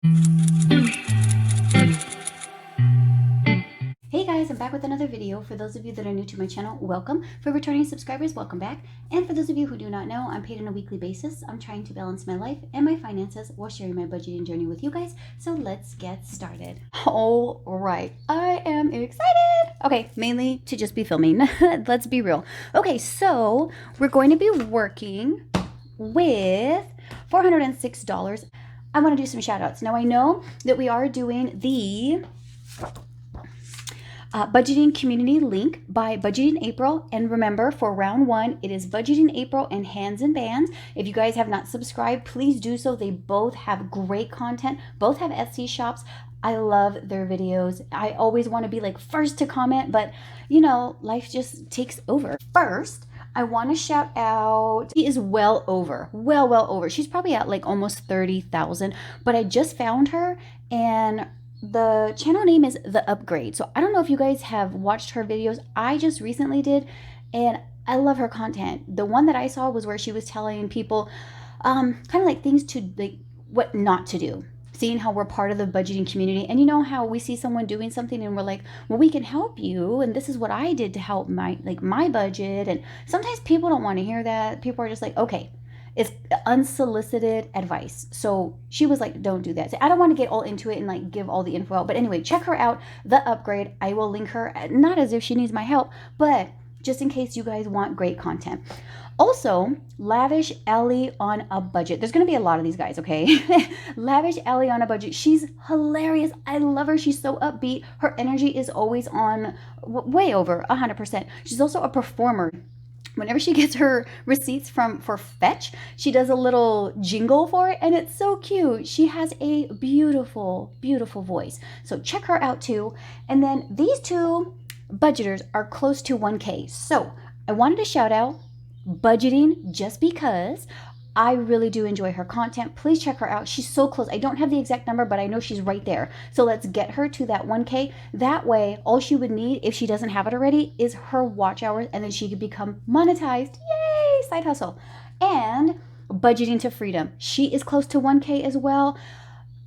Hey guys, I'm back with another video. For those of you that are new to my channel, welcome. For returning subscribers, welcome back. And for those of you who do not know, I'm paid on a weekly basis. I'm trying to balance my life and my finances while sharing my budgeting journey with you guys. So let's get started. All right, I am excited. Okay, mainly to just be filming. Let's be real. Okay, so we're going to be working with $406. I want to do some shout outs. Now I know that we are doing the budgeting community link by Budgeting April. And remember, for round one, it is Budgeting April and Hands and Bands. If you guys have not subscribed, please do so. They both have great content. Both have Etsy shops. I love their videos. I always want to be like first to comment, but you know, life just takes over. First, I want to shout out, she is well over. She's probably at like almost 30,000, but I just found her and the channel name is The Upgrade. So I don't know if you guys have watched her videos. I just recently did, and I love her content. The one that I saw was where she was telling people kind of like things to, like, what not to do, seeing how we're part of the budgeting community. And you know how we see someone doing something and we're like, well, we can help you, and this is what I did to help my budget. And sometimes people don't want to hear that. People are just like, okay, it's unsolicited advice. So she was like, don't do that. So I don't want to get all into it and like give all the info out. But anyway, check her out, The Upgrade. I will link her, not as if she needs my help, but just in case you guys want great content. Also, Lavish Ellie on a Budget. There's going to be a lot of these guys, okay? Lavish Ellie on a Budget. She's hilarious. I love her. She's so upbeat. Her energy is always on way over 100%. She's also a performer. Whenever she gets her receipts for Fetch, she does a little jingle for it, and it's so cute. She has a beautiful, beautiful voice. So check her out too. And then these two budgeters are close to 1K. So I wanted to shout out Budgeting just because I really do enjoy her content. Please check her out. She's so close. I don't have the exact number, but I know she's right there. So let's get her to that 1K. That way, all she would need, if she doesn't have it already, is her watch hours, and then she could become monetized. Yay! Side hustle. And Budgeting to Freedom. She is close to 1K as well.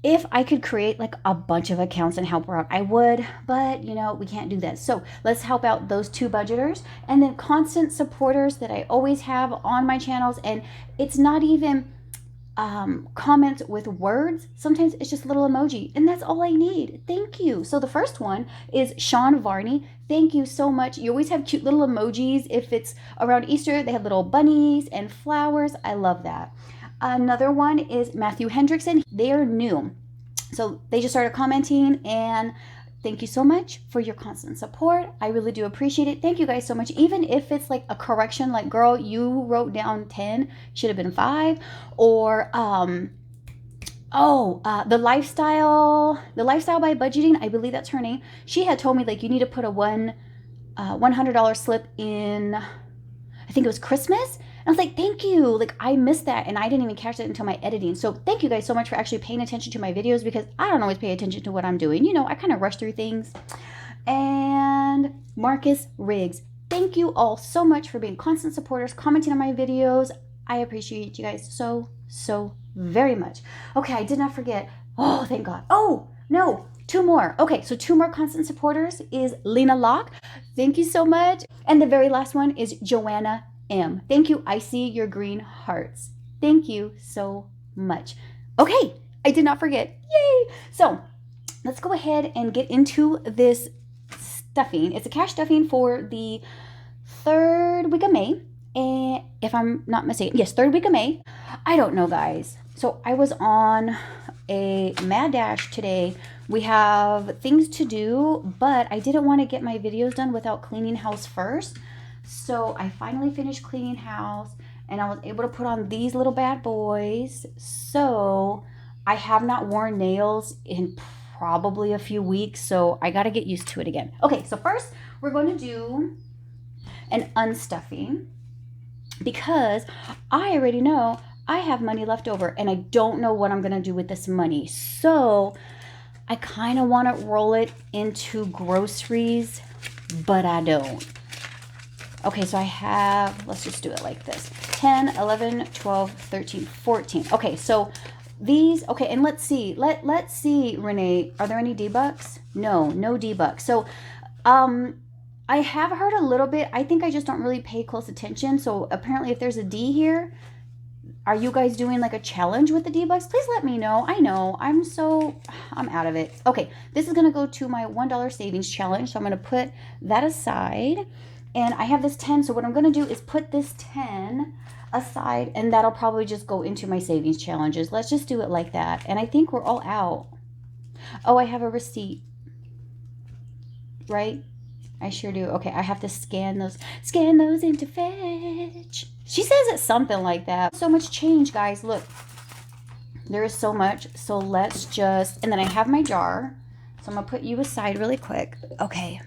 If I could create like a bunch of accounts and help her out, I would, but you know, we can't do that. So let's help out those two budgeters, and then constant supporters that I always have on my channels. And it's not even comments with words. Sometimes it's just a little emoji, and that's all I need. Thank you. So the first one is Shawn Varney. Thank you so much. You always have cute little emojis. If it's around Easter, they have little bunnies and flowers. I love that. Another one is Matthew Henrickson. They are new, so they just started commenting, and thank you so much for your constant support. I really do appreciate it. Thank you guys so much. Even if it's like a correction, like, girl, you wrote down 10, should have been 5, or the lifestyle by Budgeting, I believe that's her name. She had told me like you need to put a $100 slip in, I think it was Christmas. And I was like, thank you. Like, I missed that, and I didn't even catch that until my editing. So thank you guys so much for actually paying attention to my videos, because I don't always pay attention to what I'm doing. You know, I kind of rush through things. And Markus Riggs. Thank you all so much for being constant supporters, commenting on my videos. I appreciate you guys so, so very much. Okay, I did not forget. Oh, thank God. Oh, no. 2 more. Okay, so 2 more constant supporters is Lena Locke. Thank you so much. And the very last one is Joanna M. Thank you. I see your green hearts. Thank you so much. Okay, I did not forget. Yay! So let's go ahead and get into this stuffing. It's a cash stuffing for the 3rd week of May. And if I'm not mistaken, yes, 3rd week of May. I don't know, guys. So I was on a mad dash today. We have things to do, but I didn't want to get my videos done without cleaning house first. So I finally finished cleaning house, and I was able to put on these little bad boys. So I have not worn nails in probably a few weeks, so I got to get used to it again. Okay, so first we're going to do an unstuffing, because I already know I have money left over, and I don't know what I'm going to do with this money. So I kind of want to roll it into groceries, but I don't. Okay, so I have, let's just do it like this. 10, 11, 12, 13, 14. Okay, so These, okay, and let's see. Let's see, Renee. Are there any debugs? No debugs. So, I have heard a little bit. I think I just don't really pay close attention. So apparently if there's a D here, are you guys doing like a challenge with the debugs? Please let me know. I know. I'm out of it. Okay, this is going to go to my $1 savings challenge. So I'm going to put that aside. And I have this 10. So what I'm going to do is put this 10 aside, and that'll probably just go into my savings challenges. Let's just do it like that. And I think we're all out. Oh, I have a receipt. Right? I sure do. Okay, I have to scan those into Fetch. She says it's something like that. So much change, guys. Look, there is so much. So let's just, and then I have my jar. So I'm going to put you aside really quick. Okay.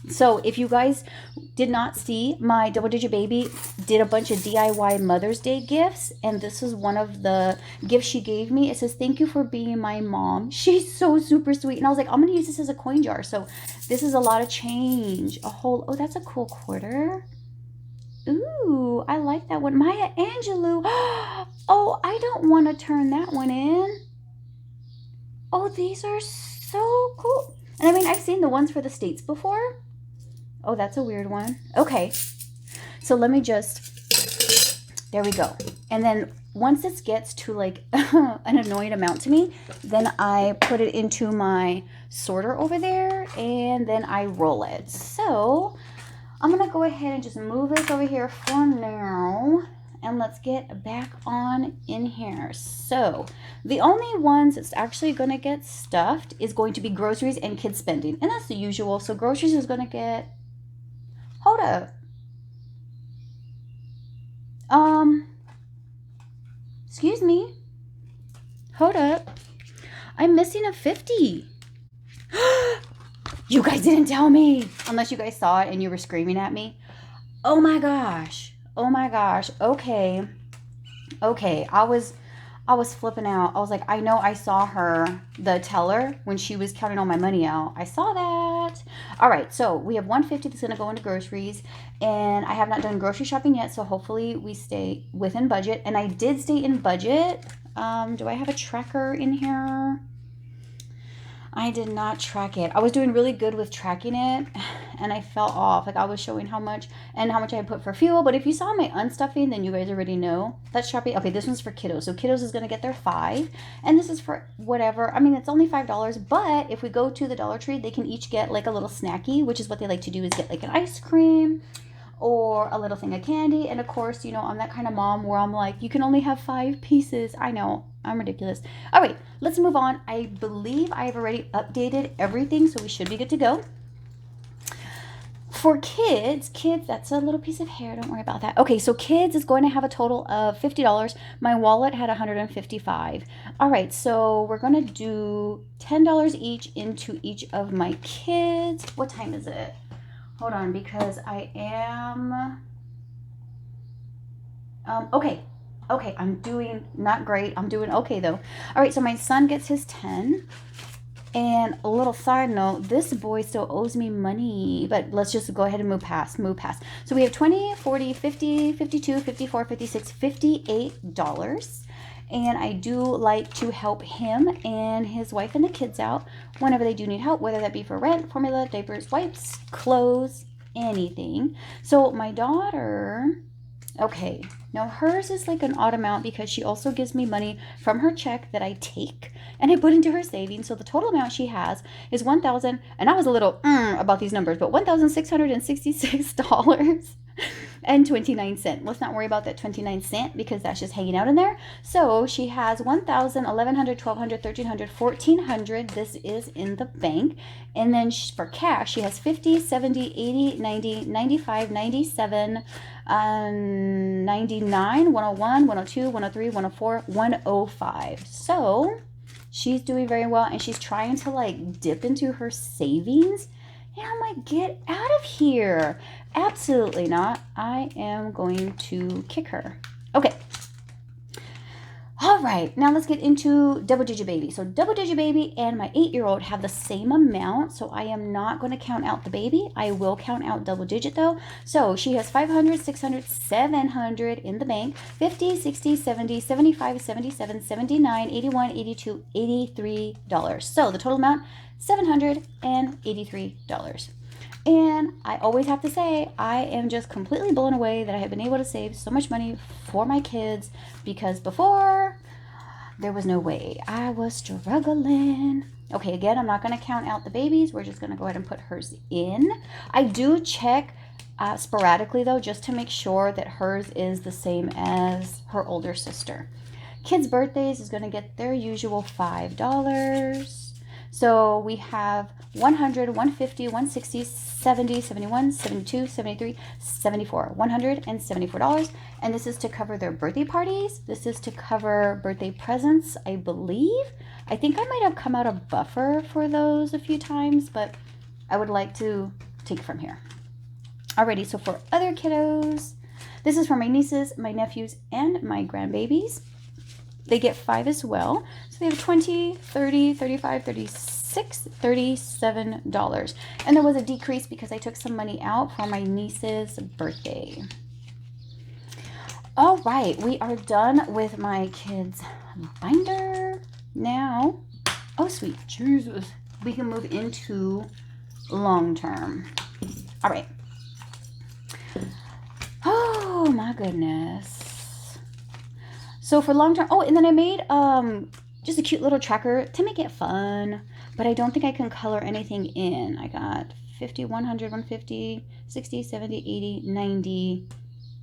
So if you guys did not see, my Double Digit Baby did a bunch of DIY Mother's Day gifts. And this is one of the gifts she gave me. It says, thank you for being my mom. She's so super sweet. And I was like, I'm going to use this as a coin jar. So this is a lot of change. Oh, that's a cool quarter. Ooh, I like that one. Maya Angelou. Oh, I don't want to turn that one in. Oh, these are so cool. And I mean, I've seen the ones for the States before. Oh, that's a weird one. Okay. So let me just, there we go. And then once this gets to like an annoying amount to me, then I put it into my sorter over there and then I roll it. So I'm going to go ahead and just move this over here for now. And let's get back on in here. So the only ones that's actually going to get stuffed is going to be groceries and kids spending. And that's the usual. So groceries is going to get, hold up. Excuse me. Hold up. I'm missing a 50. You guys didn't tell me. Unless you guys saw it and you were screaming at me. Oh my gosh. Oh my gosh. Okay. I was flipping out. I was like, I know I saw her, the teller, when she was counting all my money out. I saw that. All right, so we have 150 that's going to go into groceries, and I have not done grocery shopping yet, so hopefully we stay within budget. And I did stay in budget. Do I have a tracker in here? I did not track it. I was doing really good with tracking it, and I fell off. Like I was showing how much I had put for fuel. But if you saw my unstuffing, then you guys already know. That's shopping. Okay, this one's for kiddos. So kiddos is going to get their 5. And this is for whatever. I mean, it's only $5. But if we go to the Dollar Tree, they can each get like a little snacky, which is what they like to do is get like an ice cream or a little thing of candy. And of course, you know, I'm that kind of mom where I'm like, you can only have 5 pieces. I know, I'm ridiculous. All right, let's move on. I believe I have already updated everything, so we should be good to go. For kids, that's a little piece of hair. Don't worry about that. Okay, so kids is going to have a total of $50. My wallet had $155. All right, so we're going to do $10 each into each of my kids. What time is it? Hold on, because I am, okay, I'm doing not great. I'm doing okay, though. All right, so my son gets his 10. And a little side note, this boy still owes me money. But let's just go ahead and move past. So we have 20, 40, 50, 52, 54, 56, $58. And I do like to help him and his wife and the kids out whenever they do need help, whether that be for rent, formula, diapers, wipes, clothes, anything. So my daughter, okay, now hers is like an odd amount because she also gives me money from her check that I take and I put into her savings. So the total amount she has is $1,000, and I was a little about these numbers, but $1,666.29. Let's not worry about that 29 cent because that's just hanging out in there. So she has $1,000, $1,100, $1,200, $1,300, $1,400. This is in the bank. And then for cash, she has 50, 70, 80, 90, 95, 97, 99, 101, 102, 103, 104, 105. So she's doing very well, and she's trying to like dip into her savings. And I'm like, get out of here. Absolutely not. I am going to kick her. Okay. All All right, now let's get into Double Digit Baby. So Double Digit Baby and my 8-year-old have the same amount, so I am not going to count out the baby. I will count out double digit though. So she has 500, 600, 700 in the bank, 50, 60, 70, 75, 77, 79, 81, 82, $83. So the total amount, $783. And I always have to say, I am just completely blown away that I have been able to save so much money for my kids, because before, there was no way. I was struggling. Okay, again, I'm not going to count out the babies. We're just going to go ahead and put hers in. I do check sporadically, though, just to make sure that hers is the same as her older sister. Kids' birthdays is going to get their usual $5. So we have 100, 150, 160, 70, 71, 72, 73, 74, $174. And this is to cover their birthday parties. This is to cover birthday presents, I believe. I think I might have come out of buffer for those a few times, but I would like to take from here. Alrighty, so for other kiddos, this is for my nieces, my nephews, and my grandbabies. They get 5 as well. So they have 20, 30, 35, 36, $37. And there was a decrease because I took some money out for my niece's birthday. All right, we are done with my kids' binder. Now, oh sweet Jesus, we can move into long term. All right. Oh my goodness. So for long term, oh, and then I made just a cute little tracker to make it fun, but I don't think I can color anything in. I got 50, 100, 150, 60, 70, 80, 90.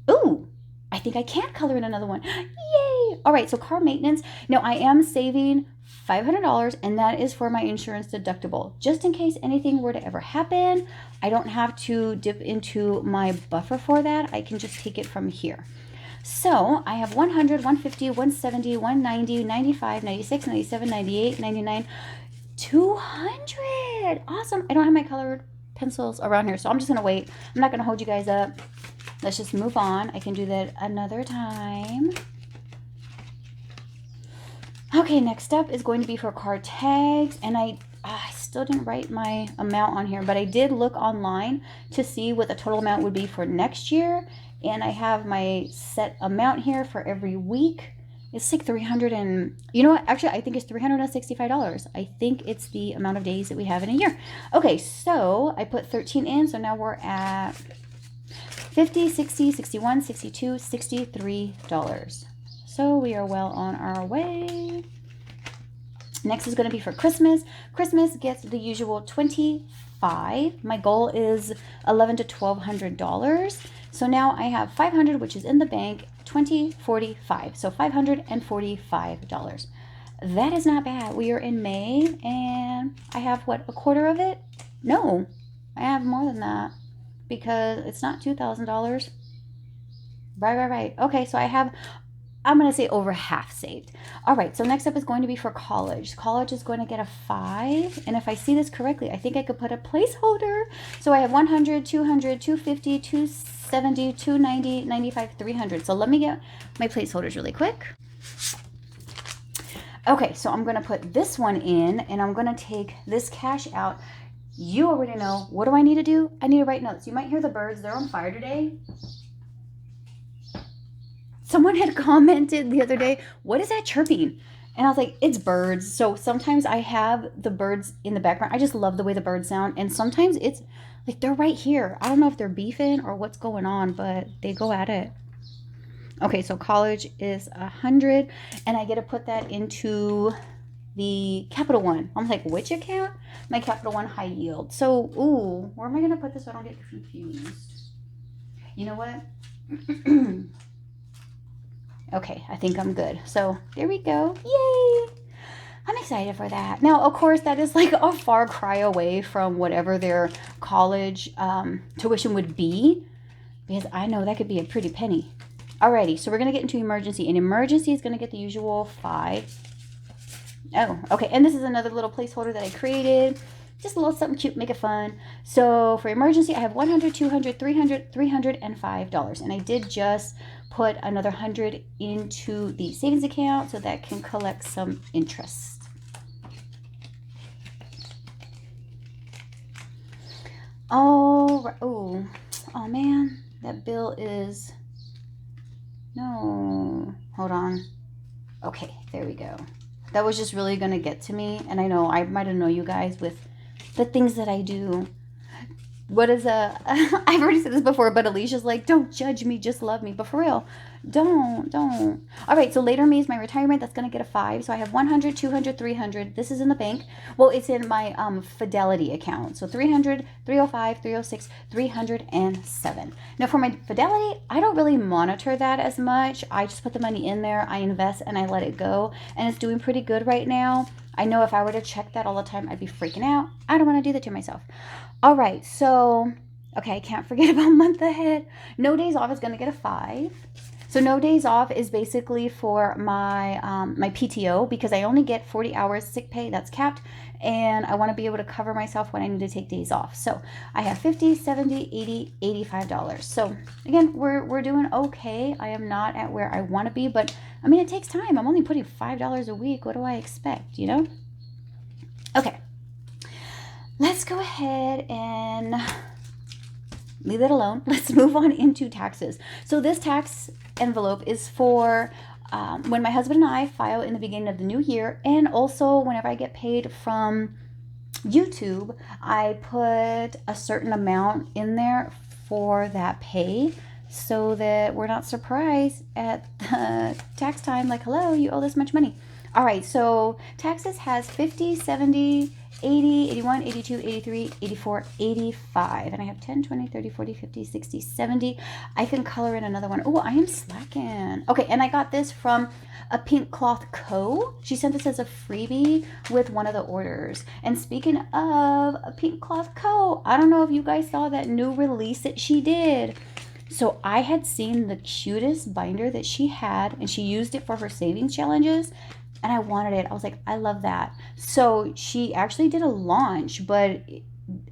Ooh, I think I can color in another one. Yay! All right, so car maintenance. Now I am saving $500, and that is for my insurance deductible. Just in case anything were to ever happen, I don't have to dip into my buffer for that. I can just take it from here. So I have 100, 150, 170, 190, 95, 96, 97, 98, 99, 200. Awesome. I don't have my colored pencils around here, so I'm just going to wait. I'm not going to hold you guys up. Let's just move on. I can do that another time. Okay, next up is going to be for car tags, and I still didn't write my amount on here, but I did look online to see what the total amount would be for next year. And I have my set amount here for every week. It's like 300 and, you know what? Actually, I think it's $365. I think it's the amount of days that we have in a year. Okay, so I put 13 in. So now we're at 50, 60, 61, 62, $63. So we are well on our way. Next is going to be for Christmas. Christmas gets the usual 25. My goal is $1,100 to $1,200. So now I have 500, which is in the bank, 20, 45. So $545. That is not bad. We are in May, and I have, what, a quarter of it? No, I have more than that because it's not $2,000. Right. Okay, so I'm going to say over half saved. All right, so next up is going to be for college. College is going to get a 5. And if I see this correctly, I think I could put a placeholder. So I have 100, 200, 250, 270, 290, 95, 300. So let me get my placeholders really quick. Okay, so I'm going to put this one in, and I'm going to take this cash out. You already know. What do I need to do? I need to write notes. You might hear the birds. They're on fire today. Someone had commented the other day, what is that chirping? And I was like, it's birds. So sometimes I have the birds in the background. I just love the way the birds sound. And sometimes it's like they're right here. I don't know if they're beefing or what's going on, but they go at it. Okay, so college is 100. And I get to put that into the Capital One. I'm like, which account? My Capital One high yield. So, ooh, where am I going to put this so I don't get confused? You know what? Okay, I think I'm good. So there we go. Yay! I'm excited for that. Now, of course, that is like a far cry away from whatever their college tuition would be, because I know that could be a pretty penny. Alrighty, so we're going to get into emergency. And emergency is going to get the usual 5. Oh, okay. And this is another little placeholder that I created. just a little something cute, make it fun. So for emergency, I have $100, $200, $300, $300, and $5. And I did just put another $100 into the savings account so that can collect some interest. Oh man, that bill is, no, hold on. Okay, there we go. That was just really gonna get to me, and I know I might annoy you guys with the things that I do. What is I've already said this before, but Alicia's like, don't judge me, just love me. But for real, don't. All right, so later me is my retirement. That's going to get a 5. So I have 100, 200, 300. This is in the bank. Well, it's in my Fidelity account. So 300, 305, 306, 307. Now for my Fidelity, I don't really monitor that as much. I just put the money in there, I invest, and I let it go. And it's doing pretty good right now. I know if I were to check that all the time, I'd be freaking out. I don't want to do that to myself. All right, so, okay, I can't forget about month ahead. No days off is going to get a 5. So no days off is basically for my my PTO, because I only get 40 hours sick pay. That's capped, and I want to be able to cover myself when I need to take days off. So I have $50, $70, $80, $85. So again, we're doing okay. I am not at where I want to be, but I mean, it takes time. I'm only putting $5 a week. What do I expect, you know? Okay. Let's go ahead and leave it alone. Let's move on into taxes. So this tax envelope is for when my husband and I file in the beginning of the new year, and also whenever I get paid from YouTube, I put a certain amount in there for that pay so that we're not surprised at the tax time, like, hello, you owe this much money. All right, so taxes has 50, 70, 80, 81, 82, 83, 84, 85. And I have 10, 20, 30, 40, 50, 60, 70. I can color in another one. Oh, I am slacking. Okay, and I got this from a Pink Cloth Co. She sent this as a freebie with one of the orders. And speaking of a Pink Cloth Co., I don't know if you guys saw that new release that she did. So I had seen the cutest binder that she had, and she used it for her savings challenges. And I wanted it. I was like, I love that. So she actually did a launch, but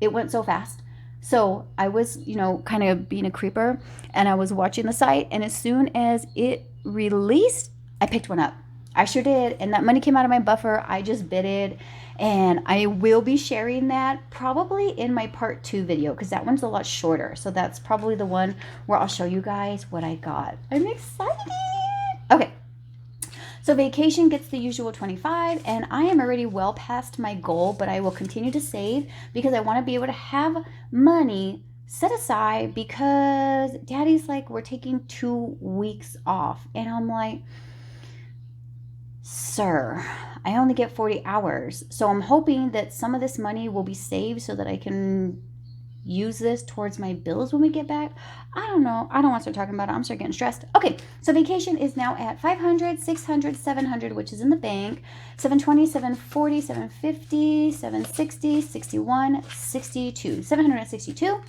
it went so fast. So I was, you know, kind of being a creeper, and I was watching the site. And as soon as it released, I picked one up. I sure did. And that money came out of my buffer. I just bid it. And I will be sharing that probably in my part 2 video, because that one's a lot shorter. So that's probably the one where I'll show you guys what I got. I'm excited. Okay. So vacation gets the usual 25, and I am already well past my goal, but I will continue to save because I want to be able to have money set aside, because Daddy's like, we're taking 2 weeks off. And I'm like, sir, I only get 40 hours. So I'm hoping that some of this money will be saved so that I can use this towards my bills when we get back. I don't know. I don't want to start talking about it. I'm start getting stressed. Okay, so vacation is now at 500, 600, 700, which is in the bank. 720, 740, 750, 760, 61, 62. 762.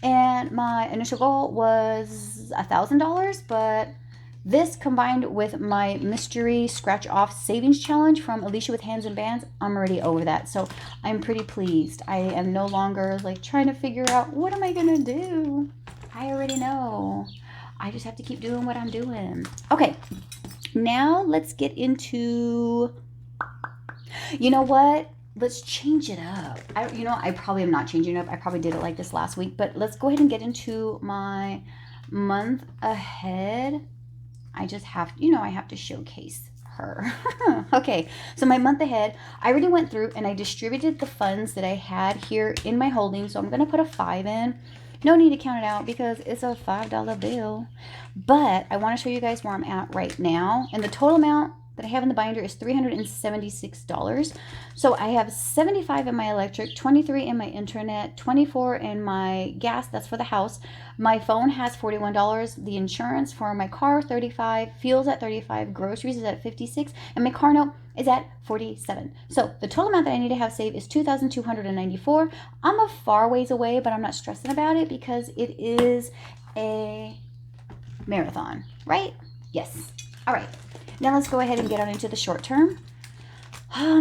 And my initial goal was $1,000, but this combined with my mystery scratch off savings challenge from Alicia with Hands and Bands, I'm already over that. So I'm pretty pleased. I am no longer like trying to figure out, what am I going to do? I already know. I just have to keep doing what I'm doing. Okay, now let's get into, you know what? Let's change it up. I probably am not changing it up. I probably did it like this last week, but let's go ahead and get into my month ahead. I just have, I have to showcase her. Okay, so my month ahead, I already went through and I distributed the funds that I had here in my holdings. So I'm going to put a 5 in. No need to count it out because it's a $5 bill. But I want to show you guys where I'm at right now. And the total amount that I have in the binder is $376. So I have 75 in my electric, 23 in my internet, 24 in my gas, that's for the house. My phone has $41, the insurance for my car $35, fuel's at $35, groceries is at $56, and my car note is at $47. So the total amount that I need to have saved is $2,294. I'm a far ways away, but I'm not stressing about it because it is a marathon, right? Yes. All right. Now let's go ahead and get on into the short term.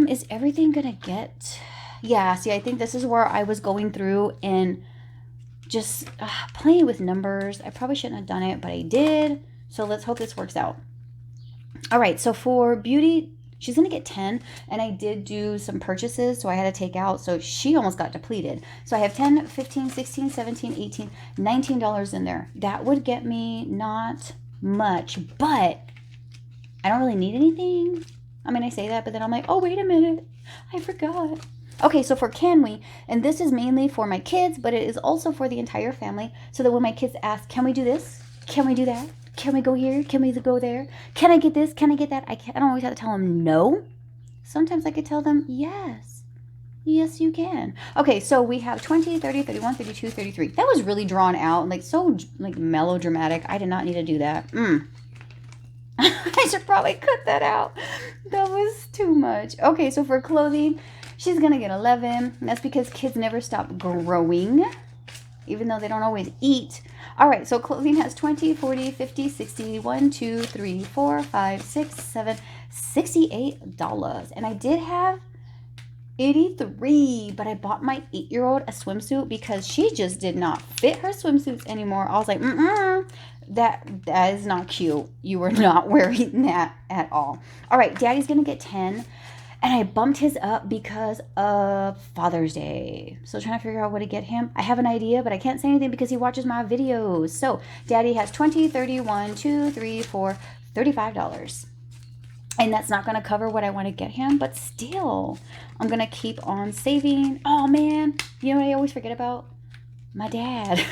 Is everything gonna get, Yeah, see, I think this is where I was going through and just playing with numbers. I probably shouldn't have done it, but I did. So let's hope this works out. All right, so for beauty, she's going to get 10, and I did do some purchases, so I had to take out, so she almost got depleted. So I have 10, 15, 16, 17, 18, $19 in there. That would get me not much, but I don't really need anything. I mean, I say that, but then I'm like, oh, wait a minute, I forgot. Okay, so for can we, and this is mainly for my kids, but it is also for the entire family, so that when my kids ask, can we do this? Can we do that? Can we go here? Can we go there? Can I get this? Can I get that? I don't always have to tell them no. Sometimes I could tell them yes. Yes, you can. Okay, so we have 20, 30, 31, 32, 33. That was really drawn out, like so like melodramatic. I did not need to do that. I should probably cut that out. That was too much. Okay, so for clothing, she's going to get 11. That's because kids never stop growing, even though they don't always eat. All right, so clothing has 20, 40, 50, 60, 1, 2, 3, 4, 5, 6, 7, $68. And I did have 83, but I bought my 8-year-old a swimsuit because she just did not fit her swimsuits anymore. I was like, that is not cute. You were not wearing that at all. All right, Daddy's going to get 10. And I bumped his up because of Father's Day. So trying to figure out what to get him. I have an idea, but I can't say anything because he watches my videos. So Daddy has 20, 31, 2, 3, 4, $35. And that's not going to cover what I want to get him. But still, I'm going to keep on saving. Oh, man. You know what I always forget about? My dad.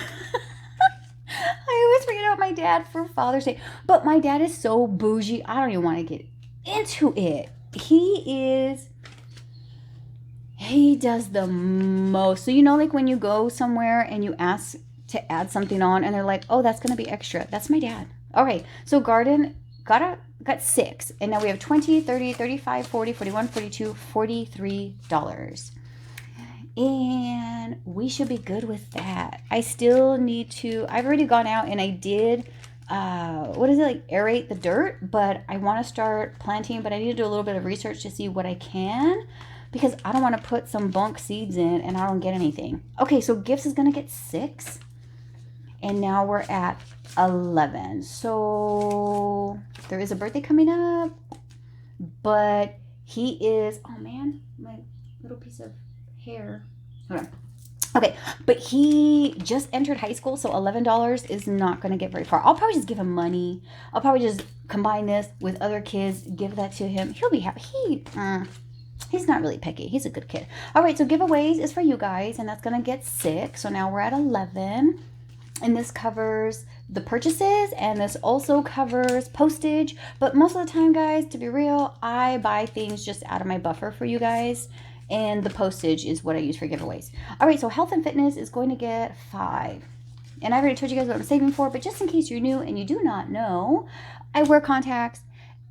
I always forget about my dad for Father's Day. But my dad is so bougie. I don't even want to get into it. He does the most. So, you know, like when you go somewhere and you ask to add something on and they're like, oh, that's going to be extra. That's my dad. Okay, so garden got 6. And now we have 20, 30, 35, 40, 41, 42, $43. And we should be good with that. I still need to, I've already gone out and I did aerate the dirt, but I want to start planting, but I need to do a little bit of research to see what I can, because I don't want to put some bunk seeds in and I don't get anything. Okay, so gifts is going to get 6, and now we're at 11. So there is a birthday coming up, but he is, oh man, my little piece of hair. Hold on. Okay, but he just entered high school, so $11 is not going to get very far. I'll probably just give him money. I'll probably just combine this with other kids, give that to him. He'll be happy. He's not really picky. He's a good kid. All right, so giveaways is for you guys, and that's going to get 6. So now we're at 11. And this covers the purchases, and this also covers postage. But most of the time, guys, to be real, I buy things just out of my buffer for you guys. And the postage is what I use for giveaways. All right, so health and fitness is going to get 5. And I already told you guys what I'm saving for, but just in case you're new and you do not know, I wear contacts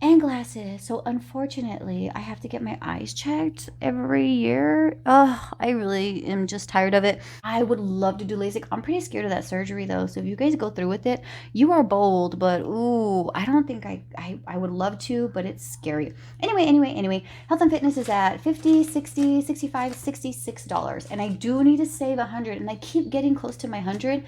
and glasses. So unfortunately, I have to get my eyes checked every year. I really am just tired of it. I would love to do LASIK. I'm pretty scared of that surgery though. So if you guys go through with it, you are bold, but ooh, I don't think I would love to, but it's scary. Anyway, health and fitness is at 50, 60, 65, $66. And I do need to save 100, and I keep getting close to my 100.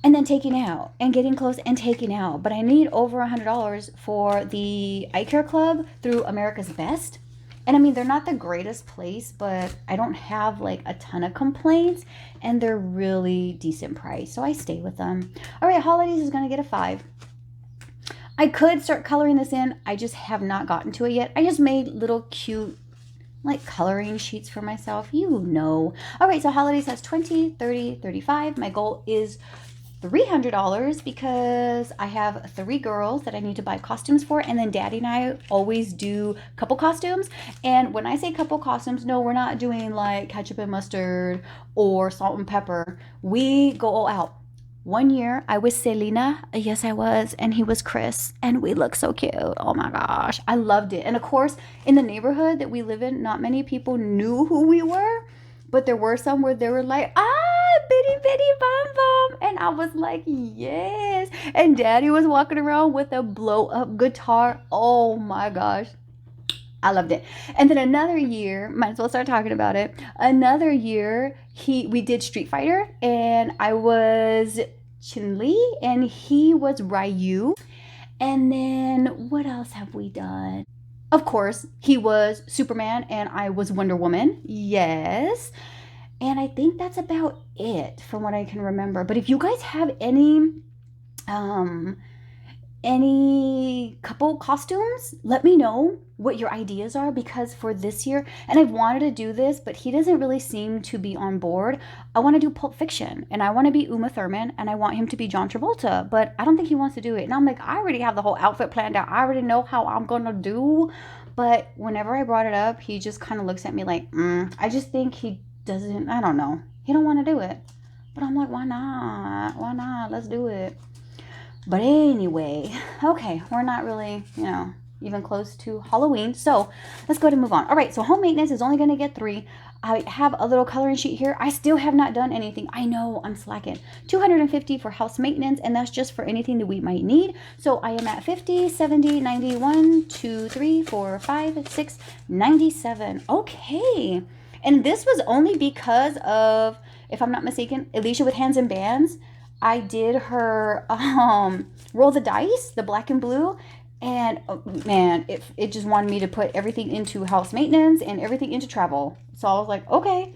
And then taking out and getting close and taking out. But I need over $100 for the eye care club through America's Best. And I mean, they're not the greatest place, but I don't have like a ton of complaints, and they're really decent price. So I stay with them. All right, holidays is going to get a 5. I could start coloring this in. I just have not gotten to it yet. I just made little cute like coloring sheets for myself. You know. All right, so holidays has 20, 30, 35. My goal is $300 because I have 3 girls that I need to buy costumes for, and then Daddy and I always do couple costumes. And when I say couple costumes, no, we're not doing like ketchup and mustard or salt and pepper. We go all out. One year I was Selena, yes I was, and he was Chris, and we look so cute. Oh my gosh, I loved it. And of course, in the neighborhood that we live in, not many people knew who we were, but there were some where they were like, bitty bitty bum bum, and I was like, yes. And Daddy was walking around with a blow up guitar. Oh my gosh, I loved it. And then another year, might as well start talking about it. Another year, we did Street Fighter, and I was Chun-Li, and he was Ryu. And then what else have we done? Of course, he was Superman, and I was Wonder Woman. Yes. And I think that's about it from what I can remember. But if you guys have any couple costumes, let me know what your ideas are, because for this year, and I've wanted to do this, but he doesn't really seem to be on board. I want to do Pulp Fiction, and I want to be Uma Thurman, and I want him to be John Travolta, but I don't think he wants to do it. And I'm like, I already have the whole outfit planned out. I already know how I'm going to do. But whenever I brought it up, he just kind of looks at me like, I just think he doesn't, I don't know. He don't want to do it. But I'm like, why not? Why not? Let's do it. But anyway, okay, we're not really, even close to Halloween. So let's go ahead and move on. All right, so home maintenance is only going to get 3. I have a little coloring sheet here. I still have not done anything. I know, I'm slacking. $250 for house maintenance, and that's just for anything that we might need. So I am at 50, 70, 90, 1, 2, 3, 4, 5, 6, 97. Okay. And this was only because of, if I'm not mistaken, Alicia with Hands and Bands. I did her roll the dice, the black and blue, and oh, man, it just wanted me to put everything into house maintenance and everything into travel. So I was like, okay,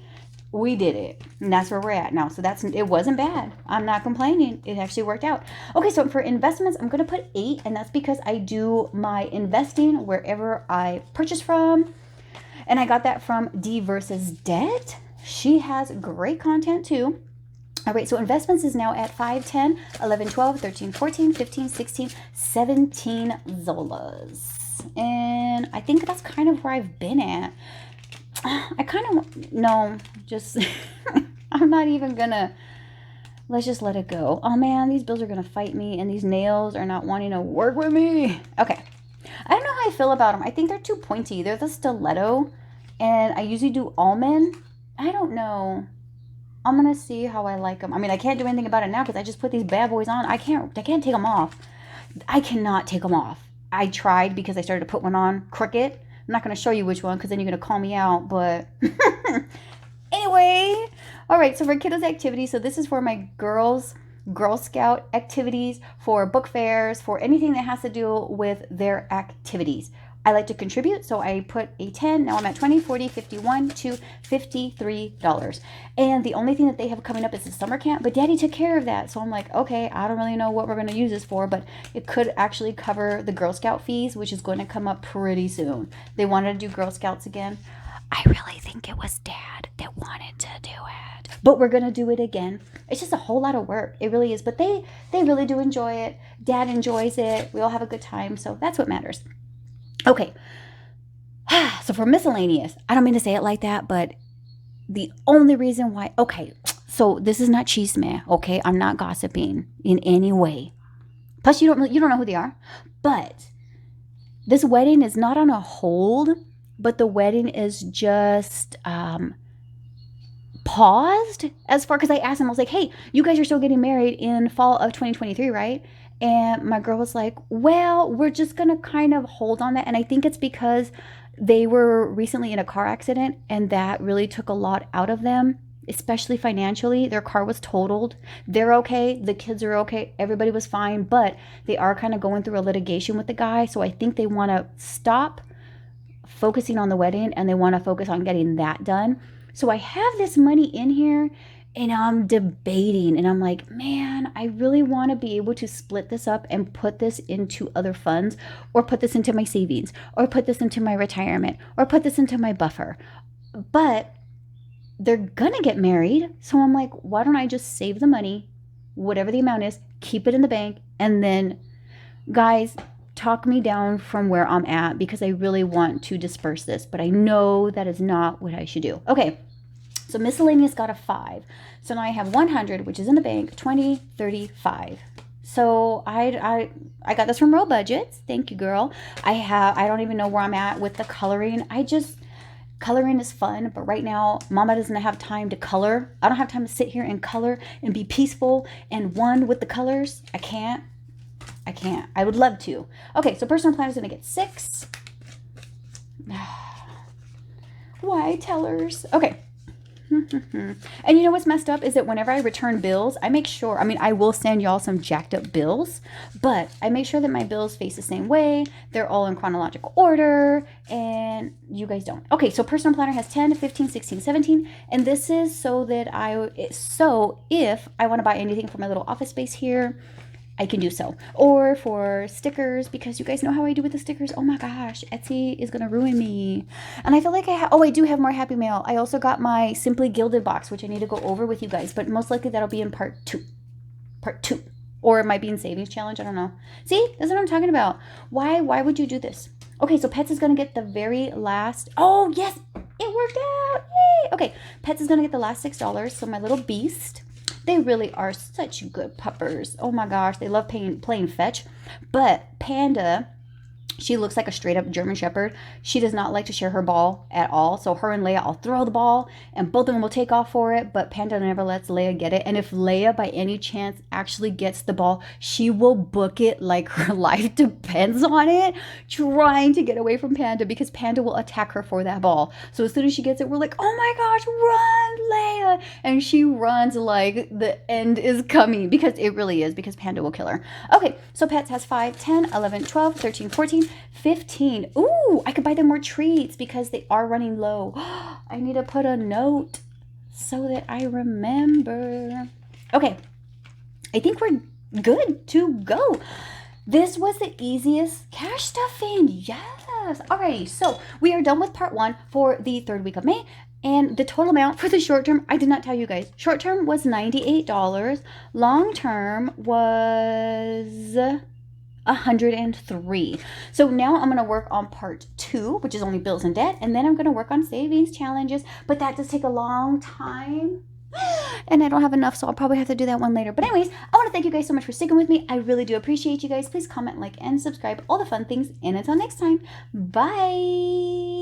we did it, and that's where we're at now. So it wasn't bad. I'm not complaining. It actually worked out. Okay, so for investments, I'm gonna put 8, and that's because I do my investing wherever I purchase from, and I got that from D versus Debt. She has great content too. All right, so investments is now at 5, 10, 11, 12, 13, 14, 15, 16, 17 Zolas. And I think that's kind of where I've been at. I'm not even gonna, let's just let it go. Oh man, these bills are gonna fight me, and these nails are not wanting to work with me. Okay, I don't know how I feel about them. I think they're too pointy. They're the stiletto, and I usually do almond. I don't know. I'm going to see how I like them. I mean, I can't do anything about it now because I just put these bad boys on. I can't take them off. I cannot take them off. I tried because I started to put one on crooked. I'm not going to show you which one because then you're going to call me out. But anyway. All right. So for kiddos activities. So this is for my Girl Scout activities, for book fairs, for anything that has to do with their activities. I like to contribute, so I put a 10. Now I'm at 20, 40, 51 to $53. And the only thing that they have coming up is the summer camp, but Daddy took care of that. So I'm like, okay, I don't really know what we're going to use this for, but it could actually cover the Girl Scout fees, which is going to come up pretty soon. They wanted to do Girl Scouts again. I really think it was Dad that wanted to do it, but we're going to do it again. It's just a whole lot of work. It really is, but they really do enjoy it. Dad enjoys it. We all have a good time, so that's what matters. Okay, so for miscellaneous, I don't mean to say it like that, but the only reason why, okay, so this is not chisme, okay? I'm not gossiping in any way. Plus, you don't know who they are, but this wedding is not on a hold, but the wedding is just paused as far, because I asked him, I was like, hey, you guys are still getting married in fall of 2023, right? And my girl was like, well, we're just going to kind of hold on that. And I think it's because they were recently in a car accident, and that really took a lot out of them, especially financially. Their car was totaled. They're okay. The kids are okay. Everybody was fine, but they are kind of going through a litigation with the guy. So I think they want to stop focusing on the wedding, and they want to focus on getting that done. So I have this money in here, and I'm debating, and I'm like, man, I really want to be able to split this up and put this into other funds, or put this into my savings, or put this into my retirement, or put this into my buffer. But they're gonna get married, so I'm like, why don't I just save the money, whatever the amount is, keep it in the bank, and then, guys, talk me down from where I'm at, because I really want to disperse this, but I know that is not what I should do. Okay. So miscellaneous got a 5. So now I have 100, which is in the bank, 20, 35. So I got this from Real Budgets. Thank you, girl. I don't even know where I'm at with the coloring. Coloring is fun, but right now Mama doesn't have time to color. I don't have time to sit here and color and be peaceful and one with the colors. I can't. I would love to. Okay, so personal plan is going to get 6. Why, tellers? Okay. And you know what's messed up is that whenever I return bills, I make sure, I mean, I will send y'all some jacked up bills, but I make sure that my bills face the same way. They're all in chronological order, and you guys don't. Okay, so personal planner has 10, 15, 16, 17, and this is so that if I want to buy anything for my little office space here, I can do so. Or for stickers, because you guys know how I do with the stickers. Oh my gosh, Etsy is going to ruin me. And I feel like I do have more Happy Mail. I also got my Simply Gilded box, which I need to go over with you guys. But most likely that'll be in part two. Or it might be in Savings Challenge. I don't know. See, that's what I'm talking about. Why would you do this? Okay, so Pets is going to get the very last. Oh, yes, it worked out. Yay. Okay, Pets is going to get the last $6. So my little beast. They really are such good puppers. Oh my gosh, they love playing fetch. But Panda, she looks like a straight up German Shepherd. She does not like to share her ball at all. So her and Leia, I'll throw the ball and both of them will take off for it. But Panda never lets Leia get it. And if Leia by any chance actually gets the ball, she will book it like her life depends on it, trying to get away from Panda because Panda will attack her for that ball. So as soon as she gets it, we're like, oh my gosh, run, Leia. And she runs like the end is coming, because it really is, because Panda will kill her. Okay, so Pets has 5, 10, 11, 12, 13, 14, 15. Ooh, I could buy them more treats because they are running low. I need to put a note so that I remember. Okay, I think we're good to go. This was the easiest cash stuffing. Yes. Alrighty, so we are done with part 1 for the 3rd week of May. And the total amount for the short term, I did not tell you guys. Short term was $98. Long term was $103. So now I'm going to work on part 2, which is only bills and debt. And then I'm going to work on savings challenges. But that does take a long time. And I don't have enough, so I'll probably have to do that one later. But anyways, I want to thank you guys so much for sticking with me. I really do appreciate you guys. Please comment, like, and subscribe. All the fun things. And until next time, bye.